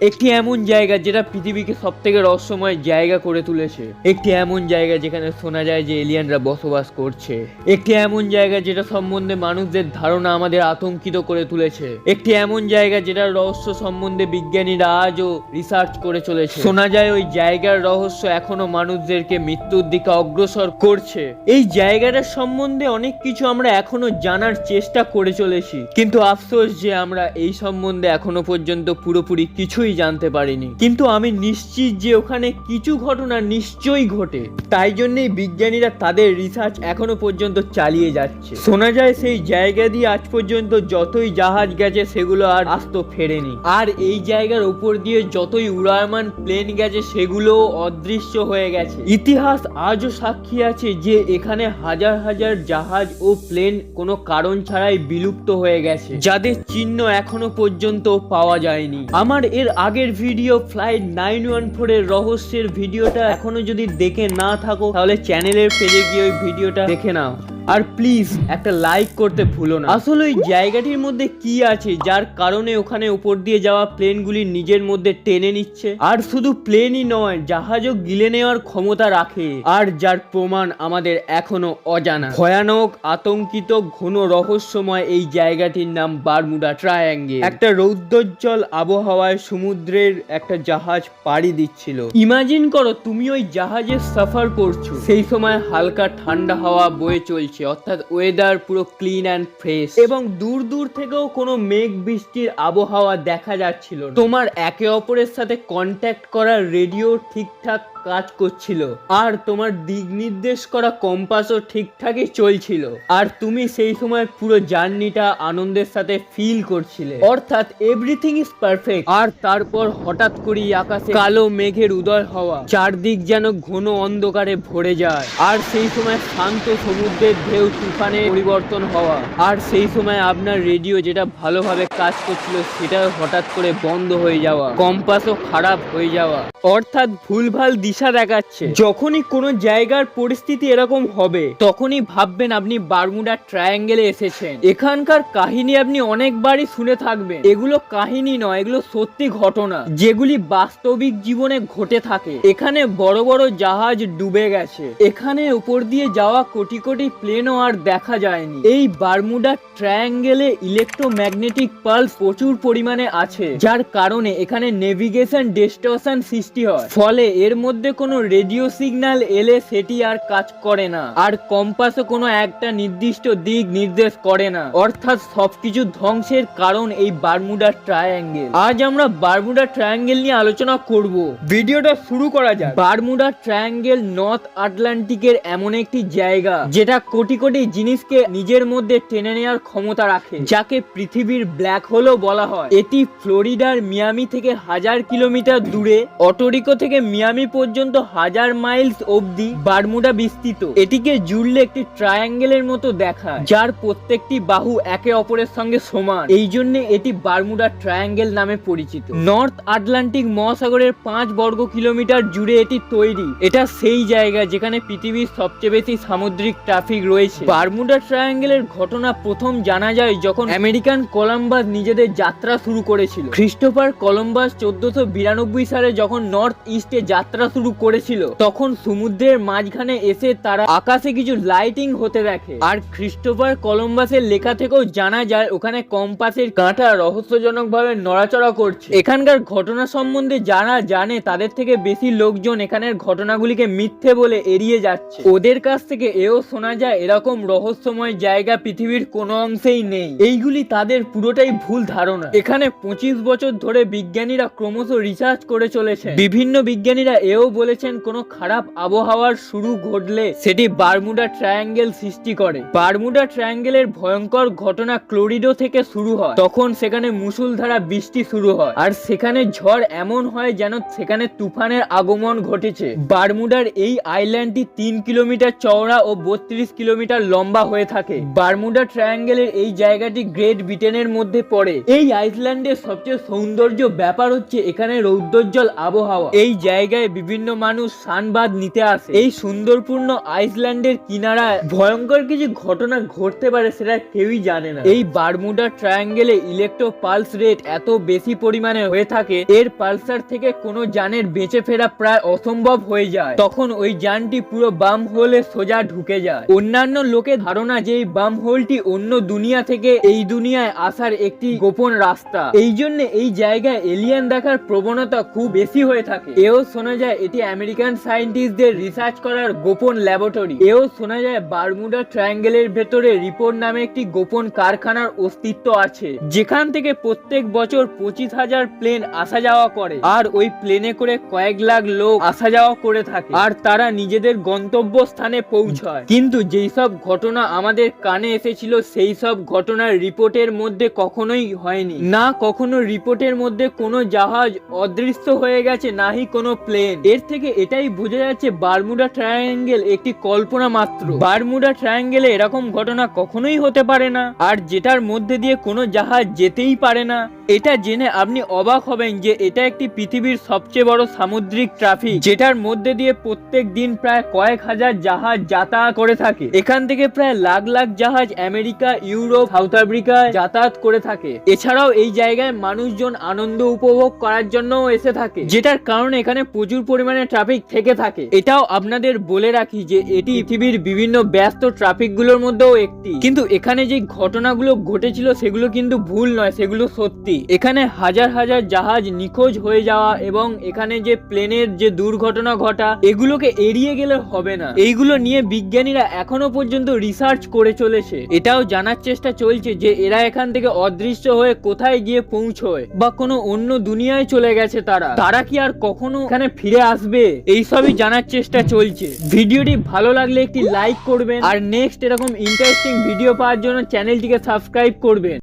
একটি এমন জায়গা যেটা পৃথিবীকে সব থেকে রহস্যময় জায়গা করে তুলেছে। একটি এমন জায়গা যেখানে শোনা যায় যে এলিয়ানরা বসবাস করছে। একটি এমন জায়গা যেটা সম্বন্ধে মানুষদের ধারণা আমাদের আতঙ্কিত করে তুলেছে। একটি এমন জায়গা যেটার রহস্য সম্বন্ধে বিজ্ঞানীরা আজও রিসার্চ করে চলেছে। শোনা যায় ওই জায়গার রহস্য এখনো মানুষদেরকে মৃত্যুর দিকে অগ্রসর করছে। এই জায়গাটার সম্বন্ধে অনেক কিছু আমরা এখনো জানার চেষ্টা করে চলেছি, কিন্তু আফসোস যে আমরা এই সম্বন্ধে এখনো পর্যন্ত পুরোপুরি কিছুই জানতে পারিনি। কিন্তু আমি নিশ্চিত যে ওখানে কিছু ঘটনা নিশ্চয়ই ঘটে, তাই জন্যই বিজ্ঞানীরা তাদের রিসার্চ এখনো পর্যন্ত চালিয়ে যাচ্ছে। শোনা যায় সেই জায়গা দিয়ে আজ পর্যন্ত যতই জাহাজ গেছে সেগুলো আর আস্ত ফেরেনি, আর এই জায়গার উপর দিয়ে যতই উড়ায়মান প্লেন গেছে সেগুলো অদৃশ্য হয়ে গেছে। ইতিহাস আজও সাক্ষী আছে যে এখানে হাজার হাজার জাহাজ ও প্লেন কোনো কারণ ছাড়াই বিলুপ্ত হয়ে গেছে, যাদের চিহ্ন এখনো পর্যন্ত পাওয়া যায়নি। আমার এর আগের ভিডিও ফ্লাইট 914 এর রহস্যের ভিডিওটা এখনো যদি দেখে না থাকো তাহলে চ্যানেলের পেজে গিয়ে ওই ভিডিওটা দেখে নাও, আর প্লিজ একটা লাইক করতে ভুলো না। আসলে ওই জায়গাটির মধ্যে কি আছে যার কারণে ওখানে উপর দিয়ে যাওয়া প্লেনগুলি নিজের মধ্যে টেনে নিচ্ছে, আর শুধু প্লেনই নয় জাহাজও গিলে নেওয়ার ক্ষমতা রাখে, আর যার প্রমাণ আমাদের এখনো অজানা। ভয়ানক, আতঙ্কিত, ঘন রহস্যময় এই জায়গাটির নাম বারমুডা ট্রায়াঙ্গেল। একটা রৌদ্রোজ্জ্বল আবহাওয়ায় সমুদ্রের একটা জাহাজ পাড়ি দিচ্ছিল। ইমাজিন করো তুমি ওই জাহাজে সফর করছো, সেই সময় হালকা ঠান্ডা হাওয়া বয়ে চলছে, অর্থাৎ ওয়েদার পুরো ক্লিন অ্যান্ড ফ্রেশ, এবং দূর দূর থেকেও কোনো মেঘ বৃষ্টির আবহাওয়া দেখা যাচ্ছিল না। তোমার একে অপরের সাথে কন্ট্যাক্ট করার রেডিও ঠিকঠাক কাজ করছিল, আর তোমার দিক নির্দেশ করা কম্পাসও ঠিকঠাকই চলছিল, আর তুমি সেই সময় পুরো জার্নিটা আনন্দের সাথে ফিল করছিলে, অর্থাৎ এভরিথিং ইজ পারফেক্ট। আর তারপর হঠাৎ করেই আকাশে কালো মেঘের উদয় হওয়া, চারদিক যেন ঘন অন্ধকারে ভরে যায়, আর সেই সময় শান্ত সমুদ্রের ঢেউ তুফানে পরিবর্তন হওয়া, আর সেই সময় আপনার রেডিও যেটা ভালোভাবে কাজ করছিল সেটা হঠাৎ করে বন্ধ হয়ে যাওয়া, কম্পাসও খারাপ হয়ে যাওয়া, অর্থাৎ ভুলভাল দিশা দেখাচ্ছে। যখনই কোনো জায়গার পরিস্থিতি এরকম হবে তখনই ভাববেন আপনি বারমুডা ট্রায়াঙ্গেলে এসেছেন। এখানকার কাহিনী আপনি অনেকবারই শুনে থাকবেন। এগুলো কাহিনী নয়, এগুলো সত্যি ঘটনা যেগুলি বাস্তবিক জীবনে ঘটে থাকে। এখানে বড় বড় জাহাজ ডুবে গেছে, এখানে উপর দিয়ে যাওয়া কোটি কোটি প্লেনও আর দেখা যায়নি। এই বারমুডা ট্রায়াঙ্গেলে ইলেকট্রোম্যাগনেটিক পালস প্রচুর পরিমাণে আছে, যার কারণে এখানে নেভিগেশন ডিস্টরশন সৃষ্টি হয়, ফলে এর মধ্যে কোনো রেডিও সিগন্যাল এলে সেটি আর কাজ করে না, আর কম্পাসও কোনো একটা নির্দিষ্ট দিক নির্দেশ করে না, অর্থাৎ সবকিছু ধ্বংসের কারণ এই বারমুডা ট্রায়াঙ্গেল। আজ আমরা বারমুডা ট্রায়াঙ্গেল নিয়ে আলোচনা করব। ভিডিওটা শুরু করা যাক। বারমুডা ট্রায়াঙ্গেল নর্থ আটলান্টিকের এমন একটি জায়গা যেটা কোটি কোটি জিনিসকে নিজের মধ্যে টেনে নেওয়ার ক্ষমতা রাখে, যাকে পৃথিবীর ব্ল্যাক হোলও বলা হয়। এটি ফ্লোরিডার মিয়ামি থেকে 1000 কিলোমিটার দূরে, অটোরিকো থেকে মিয়ামি পর্যন্ত 1000 মাইলস অবধি বারমুডা বিস্তৃত। এটিকে জুড়লে একটি ট্রায়াঙ্গেলের মতো দেখায়, যার প্রত্যেকটি বাহু একে অপরের সঙ্গে সমান। এই জন্য এটি বারমুডা ট্রায়াঙ্গেল নামে পরিচিত। নর্থ আটলান্টিক মহাসাগরের 5 বর্গ কিলোমিটার জুড়ে এটি তৈরি। এটা সেই জায়গা যেখানে পৃথিবীর সবচেয়ে বেশি সামুদ্রিক ট্রাফিক রয়েছে। বারমুডা ট্রায়াঙ্গেলের ঘটনা প্রথম জানা যায় যখন আমেরিকান কলম্বাস নিজেদের যাত্রা শুরু করেছিল। ক্রিস্টোফার কলম্বাস 1492 সালে যখন নর্থ ইস্টে যাত্রা শুরু করেছিল তখন সমুদ্রের মাঝখানে এসে তারা আকাশে কিছু লাইটিং হতে দেখে, আর ক্রিস্টোফার কলম্বাসের লেখা থেকেও জানা যায় ওখানে কম্পাসের কাঁটা রহস্যজনকভাবে নড়াচড়া করছে। এখানকার ঘটনা সম্বন্ধে যারা জানে তাদের থেকে বেশি লোকজন এখানের ঘটনাগুলিকে মিথ্যে বলে এড়িয়ে যাচ্ছে। ওদের কাছ থেকে এও শোনা যায় এরকম রহস্যময় জায়গা পৃথিবীর কোনো অংশেই নেই। এইগুলি তাদের পুরোটাই ভুল ধারণা। এখানে 25 বছর ধরে বিজ্ঞানীরা ক্রমশ রিসার্চ করে চলেছে। বিভিন্ন বিজ্ঞানীরা এও বলেছেন কোনো খারাপ আবহাওয়ার শুরু ঘটলে সেটি বারমুডা ট্রায়াঙ্গেল সৃষ্টি করে। বারমুডা ট্রায়াঙ্গেলের ভয়ঙ্কর ঘটনা ফ্লোরিডা থেকে শুরু হয়। তখন সেখানে মুষলধারা বৃষ্টি শুরু হয়, আর সেখানে ঝড় এমন হয় যেন সেখানে তুফানের আগমন ঘটেছে। বারমুডার এই আইল্যান্ডটি 3 কিলোমিটার চওড়া ও 32 কিলোমিটার লম্বা হয়ে থাকে। বারমুডা ট্রায়াঙ্গেলের এই জায়গাটি গ্রেট ব্রিটেনের মধ্যে পড়ে। এই আইল্যান্ডের সবচেয়ে সৌন্দর্য ব্যাপার হচ্ছে এখানে রৌদ্রোজ্জ্বল আবহাওয়া আবহাওয়া। এই জায়গায় বিভিন্ন মানুষ সানবাদ নিতে আসে। এই সুন্দরপূর্ণ আইসল্যান্ডের কিনারায় ভয়ঙ্কর কিছু ঘটনা ঘটতে পারে সেটা কেউই জানে না। এই বারমুডা ট্রায়াঙ্গেলে ইলেকট্রো পালস রেট এত বেশি পরিমাণে হয়ে থাকে, এর পালসার থেকে কোনো যানের বেঁচে ফেরা প্রায় অসম্ভব হয়ে যায়। তখন ওই যানটি পুরো বাম হোলে সোজা ঢুকে যায়। অন্যান্য লোকের ধারণা যে এই বাম হোলটি অন্য দুনিয়া থেকে এই দুনিয়ায় আসার একটি গোপন রাস্তা। এই জন্য এই জায়গায় এলিয়েন দেখার প্রবণতা খুব বেশি হয়ে থাকে। এও শোনা যায় এটি আমেরিকান সায়েন্টিস্টদের রিসার্চ করার গোপন ল্যাবরেটরি। এও শোনা যায় বারমুডা ট্রায়াঙ্গেলের ভেতরে রিপোর্ট নামে একটি গোপন কারখানার অস্তিত্ব আছে, যেখান থেকে প্রত্যেক বছর 25,000 প্লেন আসা যাওয়া করে। আর ওই প্লেনে করে কয়েক লাখ লোক আসা যাওয়া করে থাকে, আর তারা নিজেদের গন্তব্য স্থানে পৌঁছায়। কিন্তু যেই সব ঘটনা আমাদের কানে এসেছিল সেই সব ঘটনার রিপোর্টের মধ্যে কখনোই হয়নি। না কখনো রিপোর্টের মধ্যে কোনো জাহাজ অদৃশ্য হয়ে গেছে, নাহি কোনো প্লেন। এর থেকে এটাই বোঝা যাচ্ছে বারমুডা ট্রায়াঙ্গেল একটি কল্পনা মাত্র। বারমুডা ট্রায়াঙ্গেলে এরকম ঘটনা কখনোই হতে পারে না, আর যেটার মধ্যে দিয়ে কোনো জাহাজ যেতেই পারে না। এটা জেনে আপনি অবাক হবেন যে এটা একটি পৃথিবীর সবচেয়ে বড় সামুদ্রিক ট্রাফিক, যেটার মধ্যে দিয়ে প্রত্যেক দিন প্রায় কয়েক হাজার জাহাজ যাতায়াত করে থাকে। এখান থেকে প্রায় লাখ লাখ জাহাজ আমেরিকা, ইউরোপ, সাউথ আফ্রিকায় যাতায়াত করে থাকে। এছাড়াও এই জায়গায় মানুষজন আনন্দ উপভোগ করার জন্য এসে থাকে, যেটার কারণে এখানে প্রচুর পরিমাণে ট্রাফিক থেকে থাকে। এটাও আপনাদের বলে রাখি যে এটি পৃথিবীর বিভিন্ন ব্যস্ত ট্রাফিক গুলোর মধ্যেও একটি। কিন্তু এখানে যে ঘটনাগুলো ঘটেছিল সেগুলো কিন্তু ভুল নয়, সেগুলো সত্যি। এখানে হাজার হাজার জাহাজ নিখোঁজ হয়ে যাওয়া এবং এখানে যে প্লেনের যে দুর্ঘটনা ঘটা, এগুলোকে এড়িয়ে গেলে হবে না। এইগুলো নিয়ে বিজ্ঞানীরা এখনো পর্যন্ত রিসার্চ করে চলেছে। এটাও জানার চেষ্টা চলছে যে এরা এখান থেকে অদৃশ্য হয়ে কোথায় গিয়ে পৌঁছয়, বা কোনো অন্য দুনিয়ায় চলে গেছে তারা কি আর কখনো এখানে ফিরে আসবে, এইসবই জানার চেষ্টা চলছে। ভিডিওটি ভালো লাগলে একটি লাইক করবেন, আর নেক্সট এরকম ইন্টারেস্টিং ভিডিও পাওয়ার জন্য চ্যানেলটিকে সাবস্ক্রাইব করবেন।